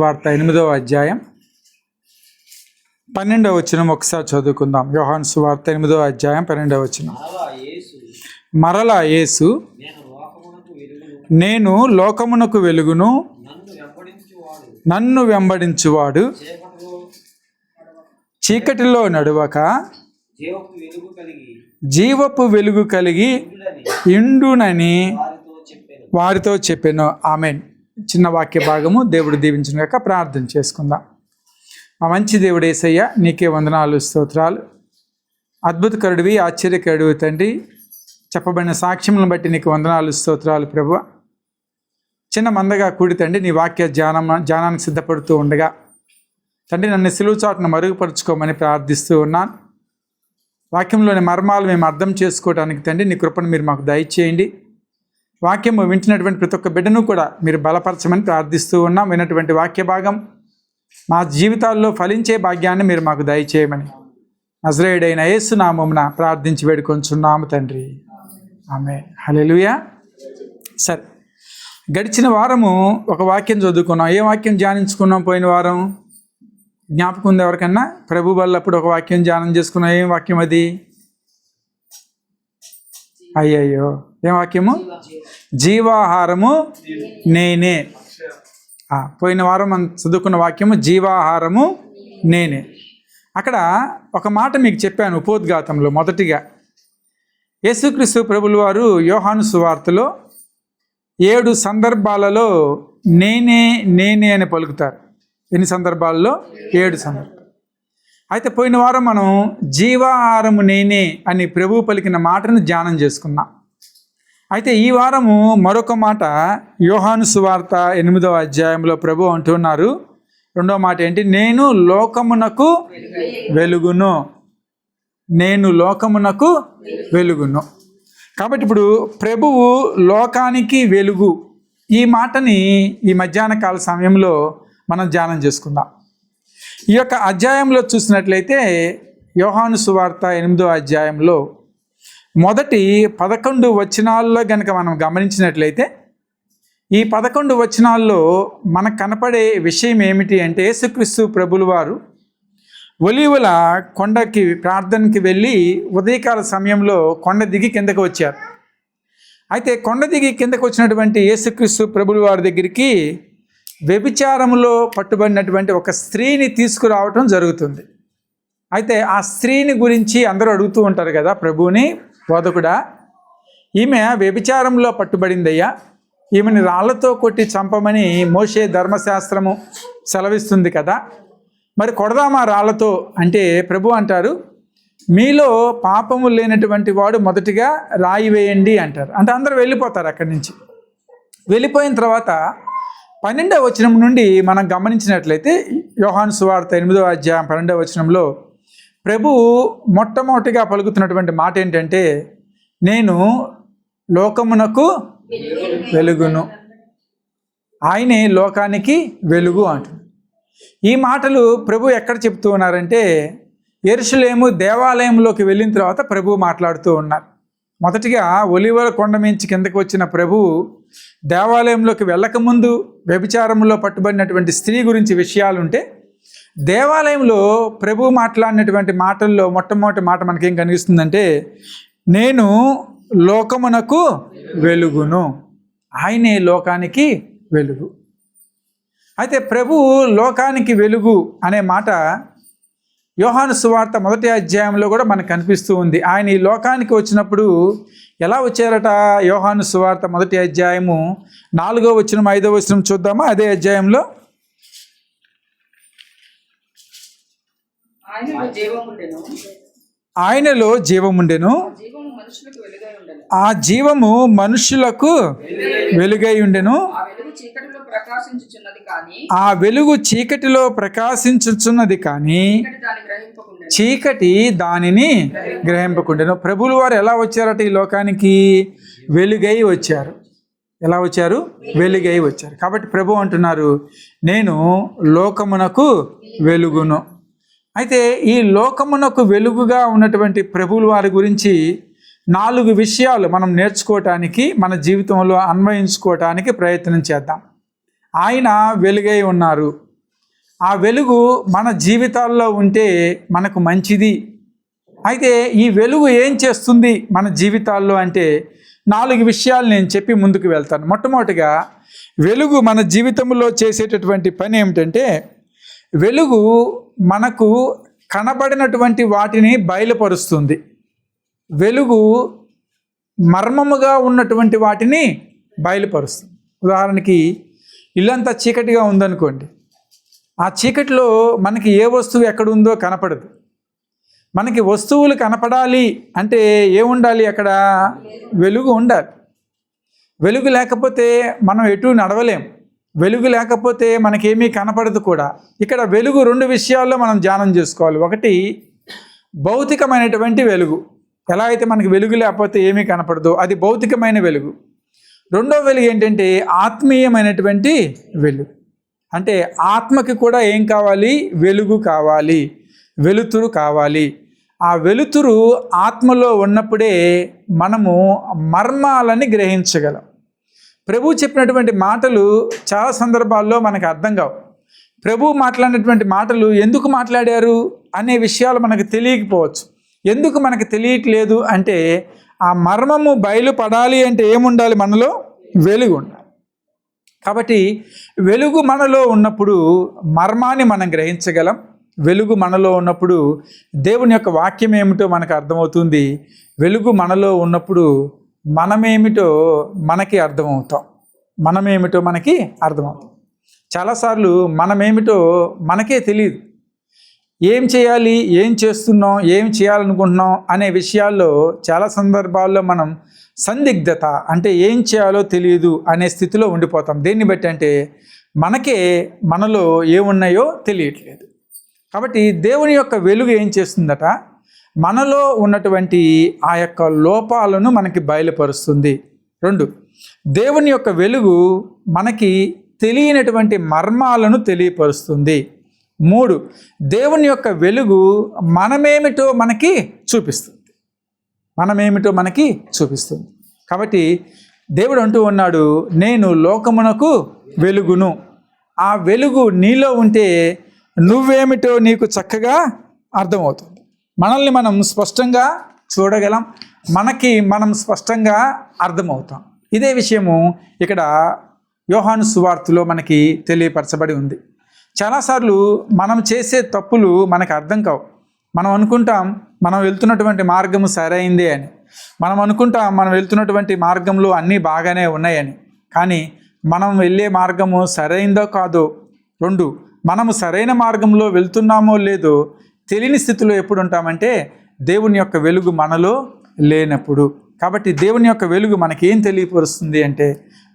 వార్త 8వ అధ్యాయం 12వ వచనం ఒకసారి చదువుకుందాం. యోహాను సువార్త 8వ అధ్యాయం 12వ వచనం. మరలా యేసు, నేను లోకమునకు వెలుగును, నన్ను వెంబడించువాడు చీకటిలో నడవక జీవపు వెలుగు కలిగి ఇండునని వారితో చెప్పాను. ఆమేన్. చిన్న వాక్య భాగము దేవుడు దీవించిన గాక. ప్రార్థన చేసుకుందాం. మా మంచి దేవుడు యేసయ్య, నీకే వందనాలు, స్తోత్రాలు. అద్భుతకరుడివి, ఆశ్చర్యకరుడివి తండ్రి. చెప్పబడిన సాక్ష్యములను బట్టి నీకు వందనాలు, స్తోత్రాలు ప్రభువా. చిన్న మందగా కూడి తండ్రి నీ వాక్య ధ్యానానికి సిద్ధపడుతూ ఉండగా తండ్రి నన్ను సిలువ చాటును మరుగుపరుచుకోమని ప్రార్థిస్తూ ఉన్నాను. వాక్యంలోని మర్మాలు మేము అర్థం చేసుకోవడానికి తండ్రి నీ కృపను మీరు మాకు దయచేయండి. వాక్యము వింటున్నటువంటి ప్రతి ఒక్క బిడ్డను కూడా మీరు బలపరచమని ప్రార్థిస్తూ ఉన్నాం. విన్నటువంటి వాక్య భాగం మా జీవితాల్లో ఫలించే భాగ్యాన్ని మీరు మాకు దయచేయమని నజరేయుడైన యేసు నామమున ప్రార్థించి వేడుకొంచున్నాము తండ్రి. ఆమేన్. హల్లెలూయా. సరే, గడిచిన వారము ఒక వాక్యం చదువుకున్నాం. ఏ వాక్యం ధ్యానించుకున్నాం? పోయిన వారం జ్ఞాపకం ఉంది ఎవరికన్నా? ప్రభు వల్లప్పుడు ఒక వాక్యం ధ్యానం చేసుకున్నాం. ఏం వాక్యం అది? అయ్యయ్యో, ఏం వాక్యము? జీవాహారము నేనే. పోయిన వారం మనం చదువుకున్న వాక్యము జీవాహారము నేనే. అక్కడ ఒక మాట మీకు చెప్పాను ఉపోద్ఘాతంలో. మొదటిగా యేసుక్రీస్తు ప్రభులు వారు యోహాను సువార్తలో 7 సందర్భాలలో నేనే నేనే అని పలుకుతారు. ఎన్ని సందర్భాల్లో? 7 సందర్భాలు. అయితే పోయిన వారం మనం జీవాహారము నేనే అని ప్రభువు పలికిన మాటను ధ్యానం చేసుకున్నాం. అయితే ఈ వారము మరొక మాట యోహాను సువార్త 8వ అధ్యాయంలో ప్రభు అంటున్నారు. రెండో మాట ఏంటి? నేను లోకమునకు వెలుగును. నేను లోకమునకు వెలుగును. కాబట్టి ఇప్పుడు ప్రభువు లోకానికి వెలుగు, ఈ మాటని ఈ మధ్యాహ్న కాల సమయంలో మనం ధ్యానం చేసుకుందాం. ఈ యొక్క అధ్యాయంలో చూసినట్లయితే యోహాను సువార్త 8వ అధ్యాయంలో మొదటి 11 వచనాల్లో గనక మనం గమనించినట్లయితే ఈ 11 వచనాల్లో మనకు కనపడే విషయం ఏమిటి అంటే యేసుక్రీస్తు ప్రభులు వారు ఒలీవల కొండకి ప్రార్థనకి వెళ్ళి ఉదయకాల సమయంలో కొండ దిగి కిందకు వచ్చారు. అయితే కొండ దిగి కిందకు వచ్చినటువంటి యేసుక్రీస్తు ప్రభులు వారి దగ్గరికి వ్యభిచారంలో పట్టుబడినటువంటి ఒక స్త్రీని తీసుకురావటం జరుగుతుంది. అయితే ఆ స్త్రీని గురించి అందరూ అడుగుతూ ఉంటారు కదా ప్రభువుని, బోధకుడా ఈమె వ్యభిచారంలో పట్టుబడిందయ్యా, ఈమెని రాళ్లతో కొట్టి చంపమని మోషే ధర్మశాస్త్రము సెలవిస్తుంది కదా, మరి కొడదామా రాళ్లతో అంటే ప్రభు అంటారు, మీలో పాపము లేనటువంటి వాడు మొదటిగా రాయి వేయండి అంటారు. అంటే అందరూ వెళ్ళిపోతారు అక్కడి నుంచి. వెళ్ళిపోయిన తర్వాత 12వ వచనం నుండి మనం గమనించినట్లయితే యోహాను సువార్త 8వ అధ్యాయం 12వ వచనంలో ప్రభు మొట్టమొదటిగా పలుకుతున్నటువంటి మాట ఏంటంటే నేను లోకమునకు వెలుగును. ఆయనే లోకానికి వెలుగు అంటుంది. ఈ మాటలు ప్రభు ఎక్కడ చెప్తూ ఉన్నారంటే యెరూషలేము దేవాలయంలోకి వెళ్ళిన తర్వాత ప్రభు మాట్లాడుతూ ఉన్నారు. మొదటిగా ఒలీవల కొండ మించి కిందకి వచ్చిన ప్రభు దేవాలయంలోకి వెళ్ళకముందు వ్యభిచారంలో పట్టుబడినటువంటి స్త్రీ గురించి విషయాలుంటే దేవాలయంలో ప్రభు మాట్లాడినటువంటి మాటల్లో మొట్టమొదటి మాట మనకేం కనిపిస్తుందంటే నేను లోకమునకు వెలుగును. ఆయనే లోకానికి వెలుగు. అయితే ప్రభు లోకానికి వెలుగు అనే మాట యోహాను సువార్త 1వ అధ్యాయంలో కూడా మనకు కనిపిస్తూ ఉంది. ఆయన ఈ లోకానికి వచ్చినప్పుడు ఎలా వచ్చారట? యోహాను సువార్త 1వ అధ్యాయము 4వ వచనం 5వ వచనం చూద్దామా? అదే అధ్యాయంలో ఆయనలో జీవముండెను, ఆ జీవము మనుషులకు వెలుగై ఉండెను, ఆ వెలుగు చీకటిలో ప్రకాశించుచున్నది కానీ చీకటి దానిని గ్రహింపకుండెను. ప్రభువుల వారు ఎలా వచ్చారట ఈ లోకానికి? వెలుగై వచ్చారు. ఎలా వచ్చారు? వెలుగై వచ్చారు. కాబట్టి ప్రభు అంటున్నారు నేను లోకమునకు వెలుగును. అయితే ఈ లోకమునకు వెలుగుగా ఉన్నటువంటి ప్రభువుల వారి గురించి 4 విషయాలు మనం నేర్చుకోవటానికి, మన జీవితంలో అన్వయించుకోవటానికి ప్రయత్నం చేద్దాం. ఆయన వెలుగై ఉన్నారు. ఆ వెలుగు మన జీవితాల్లో ఉంటే మనకు మంచిది. అయితే ఈ వెలుగు ఏం చేస్తుంది మన జీవితాల్లో అంటే 4 విషయాలు నేను చెప్పి ముందుకు వెళ్తాను. మొట్టమొదటిగా వెలుగు మన జీవితంలో చేసేటటువంటి పని ఏమిటంటే, వెలుగు మనకు కనబడినటువంటి వాటిని బయలుపరుస్తుంది. వెలుగు మర్మముగా ఉన్నటువంటి వాటిని బయలుపరుస్తుంది. ఉదాహరణకి ఇల్లంతా చీకటిగా ఉందనుకోండి, ఆ చీకటిలో మనకి ఏ వస్తువు ఎక్కడుందో కనపడదు. మనకి వస్తువులు కనపడాలి అంటే ఏముండాలి? అక్కడ వెలుగు ఉండాలి. వెలుగు లేకపోతే మనం ఎటు నడవలేం. వెలుగు లేకపోతే మనకేమీ కనపడదు కూడా. ఇక్కడ వెలుగు 2 విషయాల్లో మనం ధ్యానం చేసుకోవాలి. ఒకటి భౌతికమైనటువంటి వెలుగు. ఎలా అయితే మనకి వెలుగు లేకపోతే ఏమీ కనపడదు, అది భౌతికమైన వెలుగు. రెండో వెలుగు ఏంటంటే ఆత్మీయమైనటువంటి వెలుగు. అంటే ఆత్మకి కూడా ఏం కావాలి? వెలుగు కావాలి, వెలుతురు కావాలి. ఆ వెలుతురు ఆత్మలో ఉన్నప్పుడే మనము మర్మాలని గ్రహించగలం. ప్రభు చెప్పినటువంటి మాటలు చాలా సందర్భాల్లో మనకు అర్థం కావు. ప్రభు మాట్లాడినటువంటి మాటలు ఎందుకు మాట్లాడారు అనే విషయాలు మనకు తెలియకపోవచ్చు. ఎందుకు మనకు తెలియట్లేదు అంటే, ఆ మర్మము బయలుపడాలి అంటే ఏముండాలి? మనలో వెలుగు ఉండాలి. కాబట్టి వెలుగు మనలో ఉన్నప్పుడు మర్మాన్ని మనం గ్రహించగలం. వెలుగు మనలో ఉన్నప్పుడు దేవుని యొక్క వాక్యం ఏమిటో మనకు అర్థమవుతుంది. వెలుగు మనలో ఉన్నప్పుడు మనమేమిటో మనకి అర్థమవుతాం. మనమేమిటో మనకి అర్థమవుతాం. చాలాసార్లు మనమేమిటో మనకే తెలియదు. ఏం చేయాలి, ఏం చేస్తున్నాం, ఏం చేయాలనుకుంటున్నాం అనే విషయాల్లో చాలా సందర్భాల్లో మనం సందిగ్ధత, అంటే ఏం చేయాలో తెలియదు అనే స్థితిలో ఉండిపోతాం. దేన్ని బట్టి అంటే మనకే మనలో ఏమున్నాయో తెలియట్లేదు. కాబట్టి దేవుని యొక్క వెలుగు ఏం చేస్తుందట? మనలో ఉన్నటువంటి ఆ యొక్క లోపాలను మనకి బయలుపరుస్తుంది. 2, దేవుని యొక్క వెలుగు మనకి తెలియనటువంటి మర్మాలను తెలియపరుస్తుంది. 3, దేవుని యొక్క వెలుగు మనమేమిటో మనకి చూపిస్తుంది. మనమేమిటో మనకి చూపిస్తుంది. కాబట్టి దేవుడు అంటూ ఉన్నాడు, నేను లోకమునకు వెలుగును. ఆ వెలుగు నీలో ఉంటే నువ్వేమిటో నీకు చక్కగా అర్థమవుతుంది. మనల్ని మనం స్పష్టంగా చూడగలం, మనం స్పష్టంగా అర్థమవుతాం. ఇదే విషయము ఇక్కడ యోహాను సువార్తలో మనకి తెలియపరచబడి ఉంది. చాలాసార్లు మనం చేసే తప్పులు మనకు అర్థం కావు. మనం అనుకుంటాం మనం వెళ్తున్నటువంటి మార్గము సరైందే అని. మనం అనుకుంటాం మనం వెళ్తున్నటువంటి మార్గంలో అన్నీ బాగానే ఉన్నాయని. కానీ మనం వెళ్ళే మార్గము సరైందో కాదో, 2, మనము సరైన మార్గంలో వెళ్తున్నామో లేదో తెలియని స్థితిలో ఎప్పుడు ఉంటామంటే దేవుని యొక్క వెలుగు మనలో లేనప్పుడు. కాబట్టి దేవుని యొక్క వెలుగు మనకేం తెలియపరుస్తుంది అంటే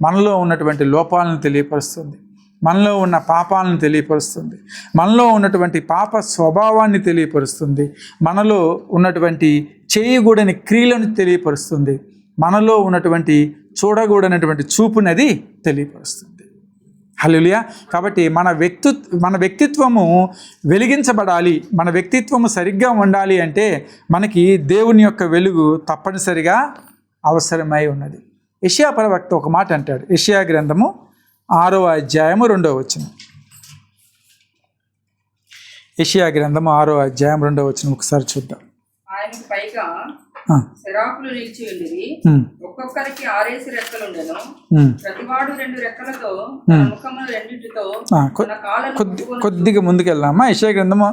మనలో ఉన్నటువంటి లోపాలను తెలియపరుస్తుంది, మనలో ఉన్న పాపాలను తెలియపరుస్తుంది, మనలో ఉన్నటువంటి పాప స్వభావాన్ని తెలియపరుస్తుంది, మనలో ఉన్నటువంటి చేయకూడని క్రియలను తెలియపరుస్తుంది, మనలో ఉన్నటువంటి చూడకూడనటువంటి చూపునది తెలియపరుస్తుంది. హల్లెలూయా. కాబట్టి మన వ్యక్తిత్వము వెలిగించబడాలి, మన వ్యక్తిత్వము సరిగ్గా ఉండాలి అంటే మనకి దేవుని యొక్క వెలుగు తప్పనిసరిగా అవసరమై ఉన్నది. యెషయా ప్రవక్త ఒక మాట అంటాడు. యెషయా గ్రంథము 6వ అధ్యాయము 2వ వచనం. యెషయా గ్రంథము 6వ అధ్యాయం 2వ వచనం ఒకసారి చూద్దాం. ఆయనకు పైగా శరాపులు నిలిచి ఉండివి, ఒక్కొక్కరికి 6 రెక్కలు ఉండెను. ప్రతివాడు 2 రెక్కలతో తన ముఖమును రెండింటితో తన కాళ్ళను కొద్దిగా ముందుకు వెళ్దామా? యెషయా గ్రంథము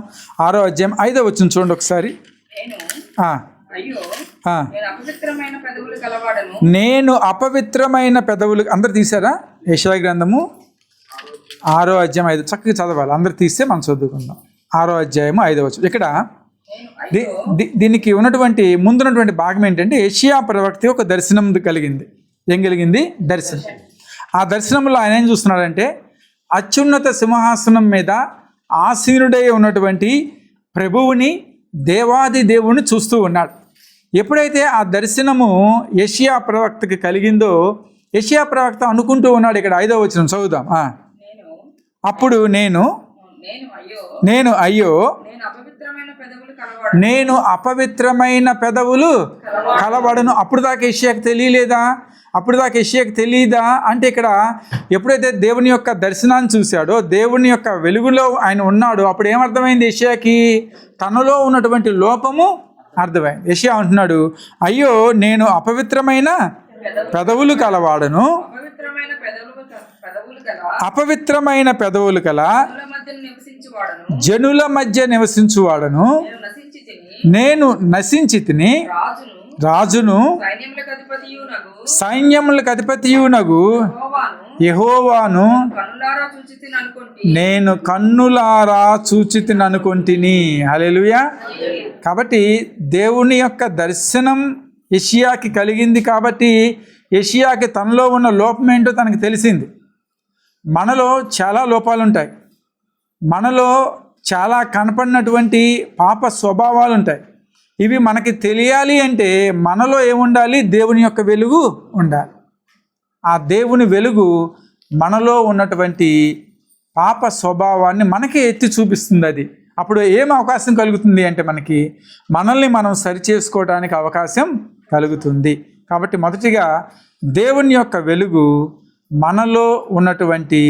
6వ అధ్యాయం 5వ వచనం చూడండి ఒకసారి. అయ్యో, నేను అపవిత్రమైన పెదవులు గలవాడను. నేను అపవిత్రమైన పెదవులు. అందరు తీసారా? యెషయా గ్రంథము 6వ అధ్యాయం 5. చక్కగా చదవాలి, అందరు తీస్తే మనం చదువుకుందాం. 6వ అధ్యాయము 5వ వచనం. ఇక్కడ దీనికి ఉన్నటువంటి ముందున్నటువంటి భాగం ఏంటంటే యెషయా ప్రవక్త ఒక దర్శనం కలిగింది. ఏం కలిగింది? దర్శనం. ఆ దర్శనంలో ఆయన ఏం చూస్తున్నాడంటే అత్యున్నత సింహాసనం మీద ఆసీనుడై ఉన్నటువంటి ప్రభువుని, దేవాది దేవుని చూస్తూ ఉన్నాడు. ఎప్పుడైతే ఆ దర్శనము యెషయా ప్రవక్తకి కలిగిందో యెషయా ప్రవక్త అనుకుంటూ ఉన్నాడు. ఇక్కడ 5వ వచనం చదువుదాం. అప్పుడు నేను అయ్యో కలవాడు నేను అపవిత్రమైన పెదవులు కలవాడను. అప్పుడు దాకా యెషయాకు తెలియలేదా? అప్పుడు దాకా యెషయాకు తెలియదా అంటే ఇక్కడ ఎప్పుడైతే దేవుని యొక్క దర్శనాన్ని చూశాడో, దేవుని యొక్క వెలుగులో ఆయన ఉన్నాడో, అప్పుడు ఏమర్థమైంది యెషయాకి? తనలో ఉన్నటువంటి లోపము అర్థమైంది. యెషయా అంటున్నాడు, అయ్యో నేను అపవిత్రమైన పెదవులు కలవాడను, అపవిత్రమైన పెదవులు గల అపవిత్రమైన పెదవులు కల జనుల మధ్య నివసించువాడను, జనుల మధ్య నివసించువాడను, నేను నశించి తిని రాజును సైన్యములకు అధిపతియునగు యెహోవాను నేను కన్నులారా చూచితిని అనుకొంటిని. హల్లెలూయా. కాబట్టి దేవుని యొక్క దర్శనం యెషయాకి కలిగింది కాబట్టి యెషయాకి తనలో ఉన్న లోపం ఏంటో తనకు తెలిసింది. మనలో చాలా లోపాలు ఉంటాయి, మనలో చాలా కనపడినటువంటి పాప స్వభావాలు ఉంటాయి. ఇవి మనకి తెలియాలి అంటే మనలో ఏముండాలి? దేవుని యొక్క వెలుగు ఉండాలి. ఆ దేవుని వెలుగు మనలో ఉన్నటువంటి పాప స్వభావాన్ని మనకే ఎత్తి చూపిస్తుంది. అది అప్పుడు ఏం అవకాశం కలుగుతుంది అంటే మనల్ని మనం సరిచేసుకోవడానికి అవకాశం కలుగుతుంది. కాబట్టి మొదటిగా దేవుని యొక్క వెలుగు మనలో ఉన్నటువంటి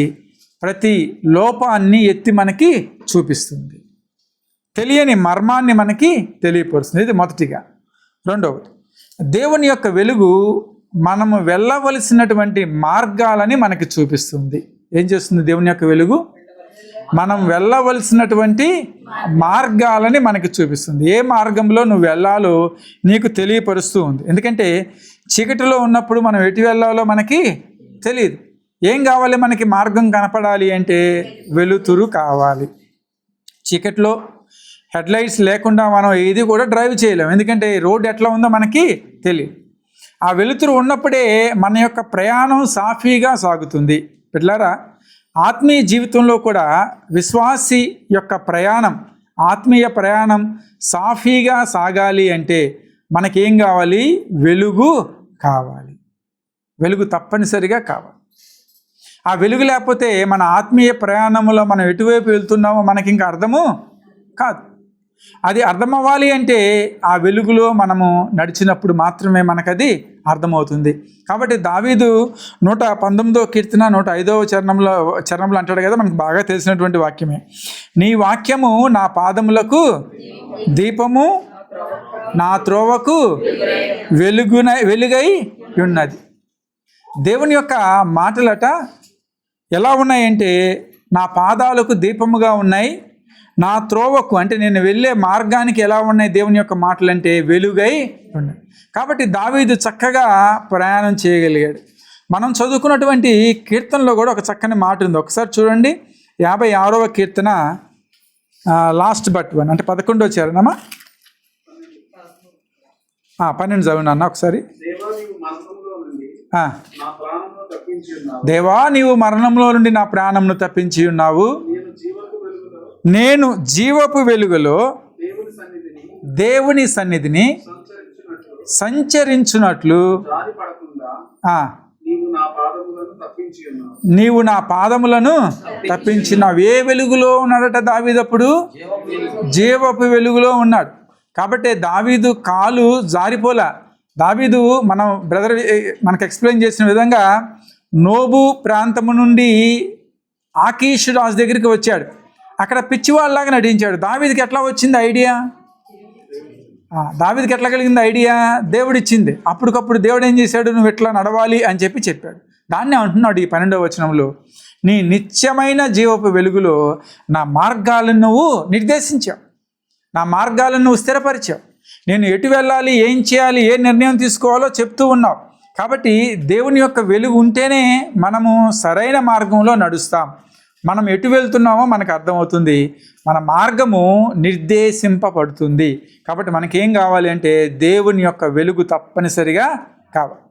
ప్రతి లోపాన్ని ఎత్తి మనకి చూపిస్తుంది, తెలియని మర్మాన్ని మనకి తెలియపరుస్తుంది. ఇది మొదటిగా. రెండవది, దేవుని యొక్క వెలుగు మనము వెళ్ళవలసినటువంటి మార్గాలని మనకి చూపిస్తుంది. ఏం చేస్తుంది దేవుని యొక్క వెలుగు? మనం వెళ్ళవలసినటువంటి మార్గాలని మనకి చూపిస్తుంది. ఏ మార్గంలో నువ్వు వెళ్ళాలో నీకు తెలియపరుస్తూ ఉంది. ఎందుకంటే చీకటిలో ఉన్నప్పుడు మనం ఎటు వెళ్ళాలో మనకి తెలియదు. ఏం కావాలి? మనకి మార్గం కనపడాలి అంటే వెలుతురు కావాలి. చీకటిలో హెడ్లైట్స్ లేకుండా మనం ఏది కూడా డ్రైవ్ చేయలేము, ఎందుకంటే రోడ్ ఎట్లా ఉందో మనకి తెలియదు. ఆ వెలుతురు ఉన్నప్పుడే మన యొక్క ప్రయాణం సాఫీగా సాగుతుంది. పిల్లారా, ఆత్మీయ జీవితంలో కూడా విశ్వాసి యొక్క ప్రయాణం, ఆత్మీయ ప్రయాణం సాఫీగా సాగాలి అంటే మనకేం కావాలి? వెలుగు కావాలి. వెలుగు తప్పనిసరిగా కావాలి. ఆ వెలుగు లేకపోతే మన ఆత్మీయ ప్రయాణంలో మనం ఎటువైపు వెళ్తున్నామో మనకి ఇంకా అర్థము కాదు. అది అర్థమవ్వాలి అంటే ఆ వెలుగులో మనము నడిచినప్పుడు మాత్రమే మనకది అర్థమవుతుంది. కాబట్టి దావీదు 119వ కీర్తన 105వ చరణంలో అంటాడు కదా, మనకు బాగా తెలిసినటువంటి వాక్యమే, నీ వాక్యము నా పాదములకు దీపము, నా త్రోవకు వెలుగై ఉన్నది. దేవుని యొక్క మాటలట ఎలా ఉన్నాయంటే నా పాదాలకు దీపముగా ఉన్నాయి, నా త్రోవకు అంటే నేను వెళ్ళే మార్గానికి ఎలా ఉన్నాయి దేవుని యొక్క మాటలు అంటే వెలుగై ఉన్నాయి. కాబట్టి దావీదు చక్కగా ప్రయాణం చేయగలిగాడు. మనం చదువుకున్నటువంటి కీర్తనలో కూడా ఒక చక్కని మాట ఉంది. ఒకసారి చూడండి, 56వ కీర్తన లాస్ట్ బట్ 1 అంటే 11వ చరణమా 12 చదువు అన్న ఒకసారి. దేవా నీవు మరణంలో నుండి నా ప్రాణంను తప్పించి ఉన్నావు, నేను జీవపు వెలుగులో దేవుని సన్నిధిని సంచరించున్నట్లు నీవు నా పాదములను తప్పించినావు. ఏ వెలుగులో ఉన్నాడట దావీదప్పుడు? జీవపు వెలుగులో ఉన్నాడు. కాబట్టి దావీదు కాలు జారిపోలా. దావీదు మనకు ఎక్స్ప్లెయిన్ చేసిన విధంగా నోబు ప్రాంతము నుండి ఆకీషు రాజు దగ్గరికి వచ్చాడు. అక్కడ పిచ్చివాళ్ళలాగా నటించాడు. దావీదుకి ఎట్లా వచ్చింది ఐడియా? దావీదుకి ఎట్లా కలిగింది ఐడియా? దేవుడు ఇచ్చింది. అప్పటికప్పుడు దేవుడు ఏం చేశాడు? నువ్వు ఎట్లా నడవాలి అని చెప్పాడు. దాన్నే అంటున్నాడు ఈ 12వ వచనంలో, నీ నిత్యమైన జీవపు వెలుగులో నా మార్గాలను నువ్వు నిర్దేశించావు, నా మార్గాలను నువ్వు స్థిరపరిచావు, నేను ఎటు వెళ్ళాలి, ఏం చేయాలి, ఏ నిర్ణయం తీసుకోవాలో చెప్తూ ఉన్నావు. కాబట్టి దేవుని యొక్క వెలుగు ఉంటేనే మనము సరైన మార్గంలో నడుస్తాం. మనం ఎటు వెళ్తున్నామో మనకు అర్థమవుతుంది, మన మార్గము నిర్దేశింపబడుతుంది. కాబట్టి మనకేం కావాలి అంటే దేవుని యొక్క వెలుగు తప్పనిసరిగా కావాలి.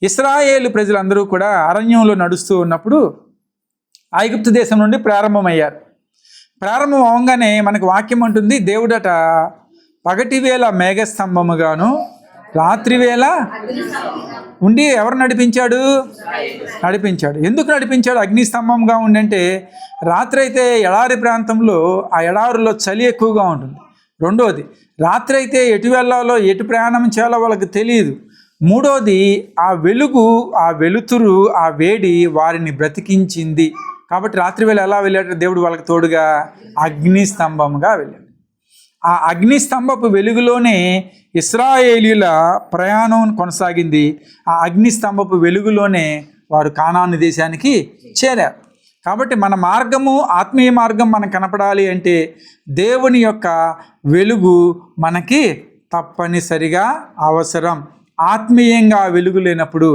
ఇశ్రాయేలు ప్రజలందరూ కూడా అరణ్యంలో నడుస్తూ ఉన్నప్పుడు ఐగుప్తు దేశం నుండి ప్రారంభమయ్యారు. ప్రారంభం అవగానే మనకు వాక్యం అంటుంది, దేవుడట పగటివేళ మేఘస్తంభముగాను రాత్రివేళ ఉండి ఎవరు నడిపించాడు? ఎందుకు నడిపించాడు? అగ్నిస్తంభంగా ఉండంటే రాత్రి అయితే ఎడారి ప్రాంతంలో ఆ ఎడారిలో చలి ఎక్కువగా ఉంటుంది, రెండోది, రాత్రి అయితే ఎటు వెళ్ళాలో ఎటు ప్రయాణం చేయాలో వాళ్ళకి తెలియదు. మూడోది, ఆ వెలుగు, ఆ వెలుతురు, ఆ వేడి వారిని బ్రతికించింది. కాబట్టి రాత్రి వేళ ఎలా వెళ్ళాడు దేవుడు వాళ్ళకి తోడుగా? అగ్ని స్తంభంగా వెళ్ళాడు. ఆ అగ్ని స్తంభపు వెలుగులోనే ఇశ్రాయేలీయుల ప్రయాణం కొనసాగింది. ఆ అగ్ని స్తంభపు వెలుగులోనే వారు కానాను దేశానికి చేరారు. కాబట్టి మన మార్గము, ఆత్మీయ మార్గం మనకు కనపడాలి అంటే దేవుని యొక్క వెలుగు మనకి తప్పనిసరిగా అవసరం. ఆత్మీయంగా వెలుగు లేనప్పుడు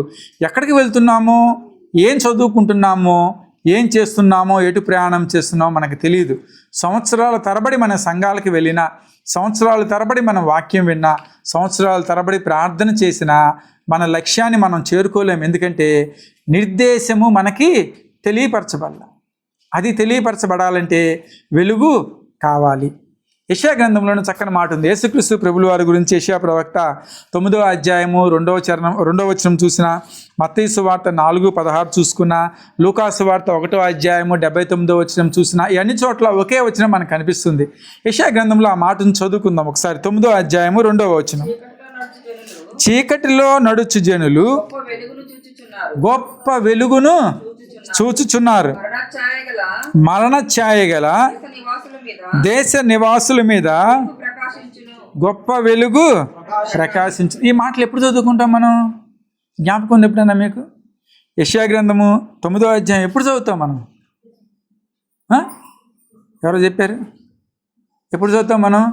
ఎక్కడికి వెళ్తున్నామో, ఏం చదువుకుంటున్నామో, ఏం చేస్తున్నామో, ఎటు ప్రయాణం చేస్తున్నామో మనకు తెలియదు. సంవత్సరాల తరబడి మన సంఘాలకి వెళ్ళినా, సంవత్సరాల తరబడి మనం వాక్యం విన్నా, సంవత్సరాల తరబడి ప్రార్థన చేసినా మన లక్ష్యాన్ని మనం చేరుకోలేము. ఎందుకంటే నిర్దేశము మనకి తెలియపరచబడాలి. అది తెలియపరచబడాలంటే వెలుగు కావాలి. యెషయా గ్రంథంలోని చక్కని మాట ఉంది. యేసుక్రీస్తు ప్రభుల వారి గురించి యెషయా ప్రవక్త 9వ అధ్యాయము 2వ వచనం చూసిన, మత్తయి సువార్త 4:16 చూసుకున్నా, లూకా సువార్త 1వ అధ్యాయము 79వ వచనం చూసినా, ఈ అన్ని చోట్ల ఒకే వచనం మనకు కనిపిస్తుంది. యెషయా గ్రంథంలో ఆ మాటను చదువుకుందాం ఒకసారి. 9వ అధ్యాయము 2వ వచనం. చీకటిలో నడుచు జనులు గొప్ప వెలుగును చూచుచున్నారు. మరణ ఛాయ గల దేశ నివాసుల మీద గొప్ప వెలుగు ప్రకాశించు. ఈ మాటలు ఎప్పుడు చదువుకుంటాం మనం? జ్ఞాపకం ఉంది ఎప్పుడన్నా మీకు? యెషయా గ్రంథము 9వ అధ్యాయం ఎప్పుడు చదువుతాం మనం? ఎవరో చెప్పారు? ఎప్పుడు చదువుతాం మనం?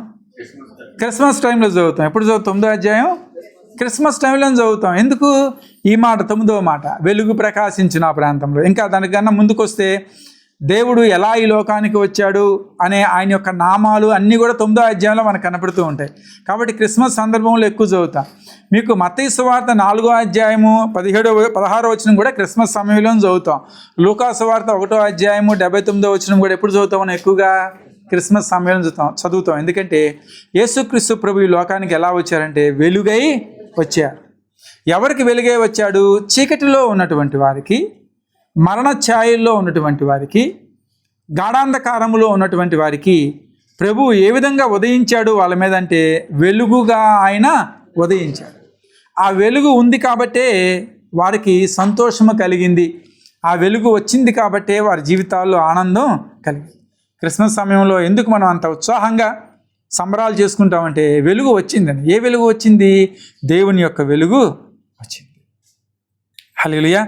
క్రిస్మస్ టైంలో చదువుతాం. ఎప్పుడు చదువుతాం? 9వ అధ్యాయం క్రిస్మస్ టైంలో చదువుతాం. ఎందుకు? ఈ మాట, 9వ మాట, వెలుగు ప్రకాశించిన ఆ ప్రాంతంలో. ఇంకా దానికన్నా ముందుకు వస్తే దేవుడు ఎలా ఈ లోకానికి వచ్చాడు అనే ఆయన యొక్క నామాలు అన్నీ కూడా 9వ అధ్యాయంలో మనకు కనపడుతూ ఉంటాయి. కాబట్టి క్రిస్మస్ సందర్భంలో ఎక్కువ చదువుతాం. మీకు మత్తయి సువార్త 4వ అధ్యాయము 16వ వచనం కూడా క్రిస్మస్ సమయంలో చదువుతాం. లూకా సువార్త 1వ అధ్యాయము 79వ వచనం కూడా ఎప్పుడు చదువుతాం మనం? ఎక్కువగా క్రిస్మస్ సమయంలో చదువుతాం. ఎందుకంటే యేసుక్రీస్తు ప్రభు ఈ లోకానికి ఎలా వచ్చారంటే వెలుగై వచ్చారు. ఎవరికి వెలుగై వచ్చాడు? చీకటిలో ఉన్నటువంటి వారికి, మరణ ఛాయల్లో ఉన్నటువంటి వారికి, గాఢాంధకారములో ఉన్నటువంటి వారికి ప్రభు ఏ విధంగా ఉదయించాడు వాళ్ళ మీద అంటే వెలుగుగా ఆయన ఉదయించాడు. ఆ వెలుగు ఉంది కాబట్టే వారికి సంతోషము కలిగింది. ఆ వెలుగు వచ్చింది కాబట్టే వారి జీవితాల్లో ఆనందం కలిగింది. క్రిస్మస్ సమయంలో ఎందుకు మనం అంత ఉత్సాహంగా సంబరాలు చేసుకుంటామంటే వెలుగు వచ్చిందని. ఏ వెలుగు వచ్చింది? దేవుని యొక్క వెలుగు వచ్చింది. హల్లెలూయా.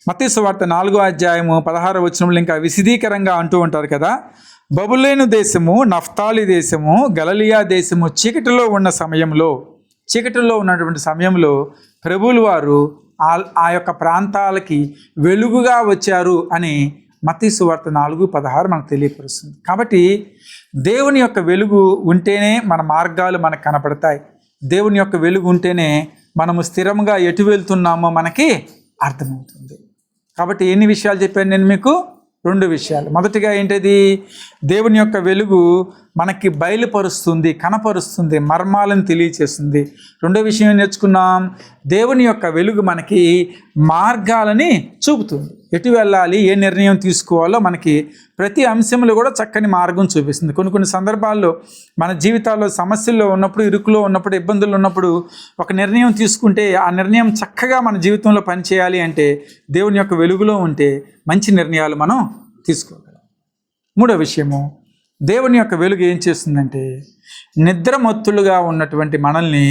మత్తయి సువార్త 4వ అధ్యాయము 16వ వచనంలో ఇంకా విశదీకరంగా అంటూ ఉంటారు కదా, బబులేను దేశము, నఫ్తాలి దేశము, గలిలయ దేశము చీకటిలో ఉన్నటువంటి సమయంలో ప్రభువుల వారు ఆ యొక్క ప్రాంతాలకి వెలుగుగా వచ్చారు అని మత్తయి సువార్త 4:16 మనకు తెలియపరుస్తుంది. కాబట్టి దేవుని యొక్క వెలుగు ఉంటేనే మన మార్గాలు మనకు కనపడతాయి. దేవుని యొక్క వెలుగు ఉంటేనే మనము స్థిరంగా ఎటు వెళ్తున్నామో మనకి అర్థమవుతుంది. కాబట్టి ఎన్ని విషయాలు చెప్పాను నేను మీకు? 2 విషయాలు. మొదటిగా ఏంటిది? దేవుని యొక్క వెలుగు మనకి బయలుపరుస్తుంది, కనపరుస్తుంది, మర్మాలను తెలియచేస్తుంది. రెండో విషయం నేర్చుకున్నాం, దేవుని యొక్క వెలుగు మనకి మార్గాలని చూపుతుంది. ఎటు వెళ్ళాలి, ఏ నిర్ణయం తీసుకోవాలో మనకి ప్రతి అంశంలో కూడా చక్కని మార్గం చూపిస్తుంది. కొన్ని సందర్భాల్లో మన జీవితాల్లో సమస్యల్లో ఉన్నప్పుడు, ఇరుకులో ఉన్నప్పుడు, ఇబ్బందులు ఉన్నప్పుడు ఒక నిర్ణయం తీసుకుంటే ఆ నిర్ణయం చక్కగా మన జీవితంలో పనిచేయాలి అంటే దేవుని యొక్క వెలుగులో ఉంటే మంచి నిర్ణయాలు మనం తీసుకోగలం. మూడో విషయము, దేవుని యొక్క వెలుగు ఏం చేస్తుందంటే నిద్రమత్తులుగా ఉన్నటువంటి మనల్ని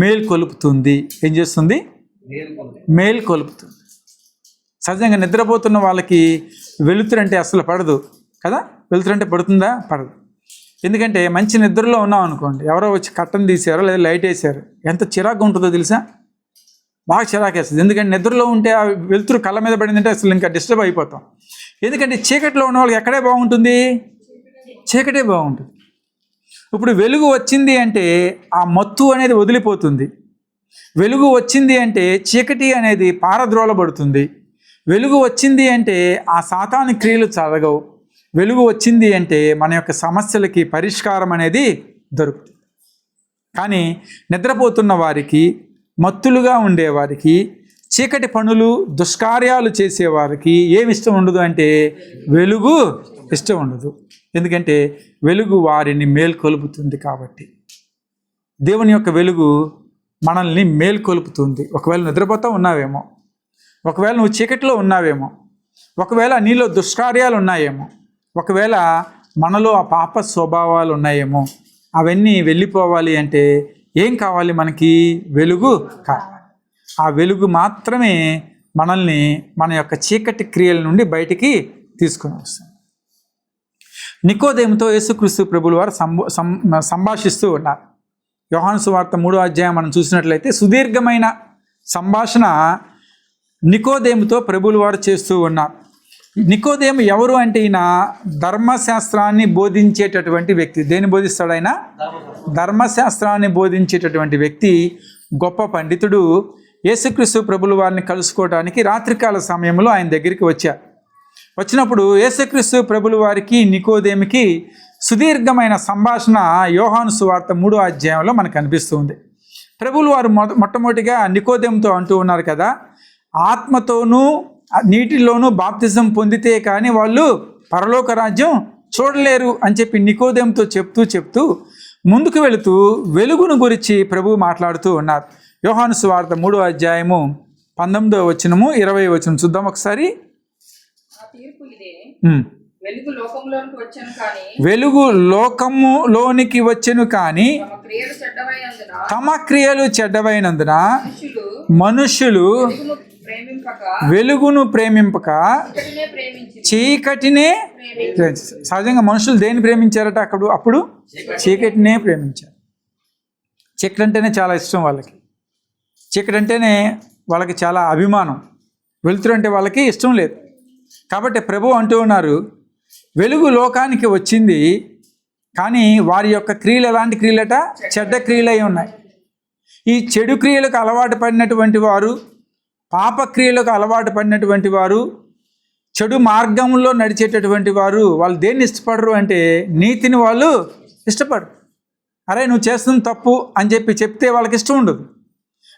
మేల్కొలుపుతుంది. ఏం చేస్తుంది? మేల్కొలుపుతుంది. సహజంగా నిద్రపోతున్న వాళ్ళకి వెలుతురంటే అసలు పడదు కదా. వెలుతురంటే పడుతుందా? పడదు. ఎందుకంటే మంచి నిద్రలో ఉన్నాం అనుకోండి, ఎవరో వచ్చి కట్టను తీసారో లేదా లైట్ వేసారు, ఎంత చిరాకు ఉంటుందో తెలుసా? బాగా చిరాకేస్తుంది. ఎందుకంటే నిద్రలో ఉంటే ఆ వెలుతురు కళ్ళ మీద పడిందంటే అసలు ఇంకా డిస్టర్బ్ అయిపోతాం. ఎందుకంటే చీకటిలో ఉన్న వాళ్ళకి ఎక్కడే బాగుంటుంది? చీకటే బాగుంటుంది. ఇప్పుడు వెలుగు వచ్చింది అంటే ఆ మత్తు అనేది వదిలిపోతుంది. వెలుగు వచ్చింది అంటే చీకటి అనేది పారద్రోలబడుతుంది. వెలుగు వచ్చింది అంటే ఆ సాతాను క్రియలు జరగవు. వెలుగు వచ్చింది అంటే మన యొక్క సమస్యలకి పరిష్కారం అనేది దొరుకుతుంది. కానీ నిద్రపోతున్న వారికి, మత్తులుగా ఉండేవారికి, చీకటి పనులు, దుష్కార్యాలు చేసేవారికి ఏమి ఇష్టం ఉండదు అంటే వెలుగు ఇష్టం ఉండదు. ఎందుకంటే వెలుగు వారిని మేల్కొలుపుతుంది కాబట్టి. దేవుని యొక్క వెలుగు మనల్ని మేల్కొలుపుతుంది. ఒకవేళ నిద్రపోతూ ఉన్నావేమో, ఒకవేళ నువ్వు చీకటిలో ఉన్నావేమో, ఒకవేళ నీలో దుష్కార్యాలు ఉన్నాయేమో, ఒకవేళ మనలో ఆ పాప స్వభావాలు ఉన్నాయేమో, అవన్నీ వెళ్ళిపోవాలి అంటే ఏం కావాలి? మనకి వెలుగు కావాలి. ఆ వెలుగు మాత్రమే మనల్ని మన యొక్క చీకటి క్రియల నుండి బయటికి తీసుకొని వస్తుంది. నికోదేముతో యేసుక్రీస్తు ప్రభుల వారు సంభాషిస్తూ ఉన్నారు. యోహాను సువార్త 3వ అధ్యాయం మనం చూసినట్లయితే సుదీర్ఘమైన సంభాషణ నికోదేముతో ప్రభుల వారు చేస్తూ ఉన్నారు. నికోదేము ఎవరు అంటే ఈయన ధర్మశాస్త్రాన్ని బోధించేటటువంటి వ్యక్తి. దేన్ని బోధిస్తాడు ఆయన? ధర్మశాస్త్రాన్ని బోధించేటటువంటి వ్యక్తి, గొప్ప పండితుడు. యేసుక్రీస్తు ప్రభుల వారిని కలుసుకోవడానికి రాత్రికాల సమయంలో ఆయన దగ్గరికి వచ్చారు. వచ్చినప్పుడు యేసుక్రీస్తు ప్రభుల వారికి నికోదేముకి సుదీర్ఘమైన సంభాషణ యోహాను సువార్త 3వ అధ్యాయంలో మనకు కనిపిస్తుంది. ప్రభుల వారు మొట్టమొదటిగా నికోదేముతో అంటూ ఉన్నారు కదా, ఆత్మతోనూ నీటిలోనూ బాప్తిజం పొందితే కానీ వాళ్ళు పరలోక రాజ్యం చూడలేరు అని చెప్పి నికోదేముతో చెప్తూ ముందుకు వెళుతూ వెలుగును గురించి ప్రభువు మాట్లాడుతూ ఉన్నారు. యోహాను సువార్త 3వ అధ్యాయము 19వ వచనము 20వ వచనం చూద్దాం ఒకసారి. వెలుగు లోకములోనికి వచ్చెను కానీ తమ క్రియలు చెడ్డవైనందున మనుష్యులు వెలుగును ప్రేమింపక చీకటినే సహజంగా మనుషులు దేన్ని ప్రేమించారట? అప్పుడు చీకటినే ప్రేమించారు. చీకటి అంటేనే చాలా ఇష్టం వాళ్ళకి. చీకటి అంటేనే వాళ్ళకి చాలా అభిమానం. వెలుతురు అంటే వాళ్ళకి ఇష్టం లేదు. కాబట్టి ప్రభు అంటూ ఉన్నారు, వెలుగు లోకానికి వచ్చింది కానీ వారి యొక్క క్రియలు ఎలాంటి క్రియలట? చెడ్డ క్రియలు అయి ఉన్నాయి. ఈ చెడు క్రియలకు అలవాటు పడినటువంటి వారు, పాప క్రియలకు అలవాటు పడినటువంటి వారు, చెడు మార్గంలో నడిచేటటువంటి వారు, వాళ్ళు దేన్ని ఇష్టపడరు అంటే నీతిని వాళ్ళు ఇష్టపడరు. అరే నువ్వు చేస్తుంది తప్పు అని చెప్తే వాళ్ళకి ఇష్టం ఉండదు.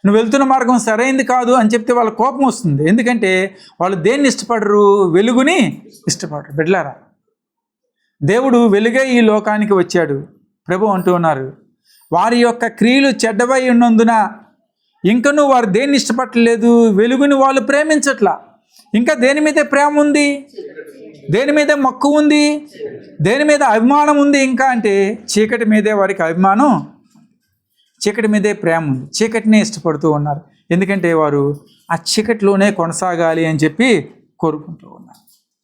నువ్వు వెళ్తున్న మార్గం సరైంది కాదు అని చెప్తే వాళ్ళ కోపం వస్తుంది. ఎందుకంటే వాళ్ళు దేన్ని ఇష్టపడరు? వెలుగుని ఇష్టపడరు. బిడ్డలారా, దేవుడు వెలుగై ఈ లోకానికి వచ్చాడు. ప్రభు అంటూ ఉన్నారు, వారి యొక్క క్రియలు చెడ్డవై ఉన్నందున ఇంకనూ వారు దేన్ని ఇష్టపడలేదు? వెలుగుని వాళ్ళు ప్రేమించట్లా. ఇంకా దేని మీద ప్రేమ ఉంది? దేని మీద మక్కువ ఉంది? దేని మీద అభిమానం ఉంది? ఇంకా అంటే చీకటి మీదే వారికి అభిమానం, చీకటి మీదే ప్రేమ ఉంది. చీకటినే ఇష్టపడుతూ ఉన్నారు. ఎందుకంటే వారు ఆ చీకటిలోనే కొనసాగాలి అని చెప్పి కోరుకుంటూ ఉన్నారు.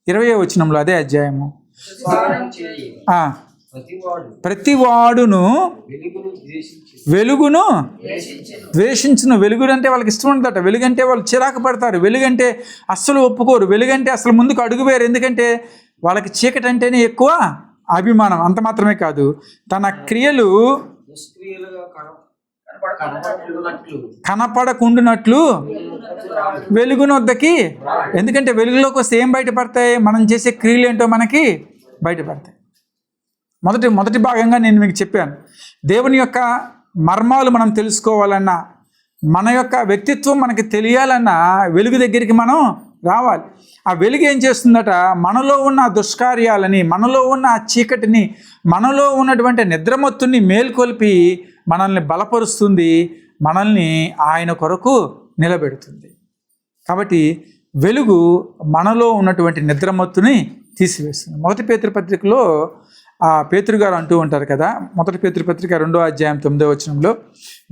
20వ వచనంలో అదే అధ్యాయము, ప్రతివాడును వెలుగును ద్వేషించును. వెలుగు అంటే వాళ్ళకి ఇష్టం ఉండదట. వెలుగంటే వాళ్ళు చిరాకు పడతారు. వెలుగంటే అస్సలు ఒప్పుకోరు. వెలుగంటే అసలు ముందుకు అడుగువేరు. ఎందుకంటే వాళ్ళకి చీకటి అంటేనే ఎక్కువ అభిమానం. అంత మాత్రమే కాదు, తన క్రియలు కనపడకుండునట్లు వెలుగునొద్దకి. ఎందుకంటే వెలుగులోకి వస్తే ఏం బయటపడతాయి? మనం చేసే క్రియలు ఏంటో మనకి బయటపడతాయి. మొదటి భాగంగా నేను మీకు చెప్పాను, దేవుని యొక్క మర్మాలు మనం తెలుసుకోవాలన్నా, మన యొక్క వ్యక్తిత్వం మనకి తెలియాలన్నా వెలుగు దగ్గరికి మనం రావాలి. ఆ వెలుగు ఏం చేస్తుందట? మనలో ఉన్న దుష్కార్యాలని, మనలో ఉన్న చీకటిని, మనలో ఉన్నటువంటి నిద్రమత్తుని మేల్కొల్పి మనల్ని బలపరుస్తుంది, మనల్ని ఆయన కొరకు నిలబెడుతుంది. కాబట్టి వెలుగు మనలో ఉన్నటువంటి నిద్రమత్తుని తీసివేస్తుంది. 1 పేతురు పత్రికలో పేతురు గారు అంటూ ఉంటారు కదా, 1 పేతురు పత్రిక 2వ అధ్యాయం 9వ వచనంలో,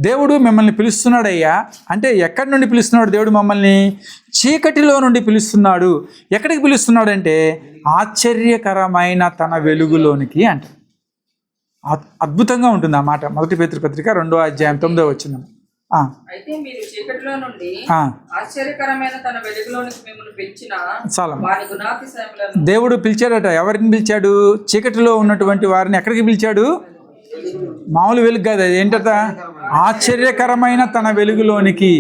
దేవుడు మిమ్మల్ని పిలుస్తున్నాడయ్యా అంటే ఎక్కడి నుండి పిలుస్తున్నాడు? దేవుడు మమ్మల్ని చీకటిలో నుండి పిలుస్తున్నాడు. ఎక్కడికి పిలుస్తున్నాడు అంటే ఆశ్చర్యకరమైన తన వెలుగులోనికి అంట. అద్భుతంగా ఉంటుంది ఆ మాట. 1 పేతురు పత్రిక 2వ అధ్యాయం 9వ వచనం. అయితే మీరు చీకటిలో నుండి ఆశ్చర్యకరమైన తన వెలుగులోనికి మిమ్మల్ని పిలిచిన వారి గుణాతిశయములను. దేవుడు పిలిచాడట. ఎవరిని పిలిచాడు? చీకటిలో ఉన్నటువంటి వారిని ఎక్కడికి పిలిచాడు? మామూలు వెలుగు కాదు, అది ఏంటట? ఆశ్చర్యకరమైన తన వెలుగులోనికి.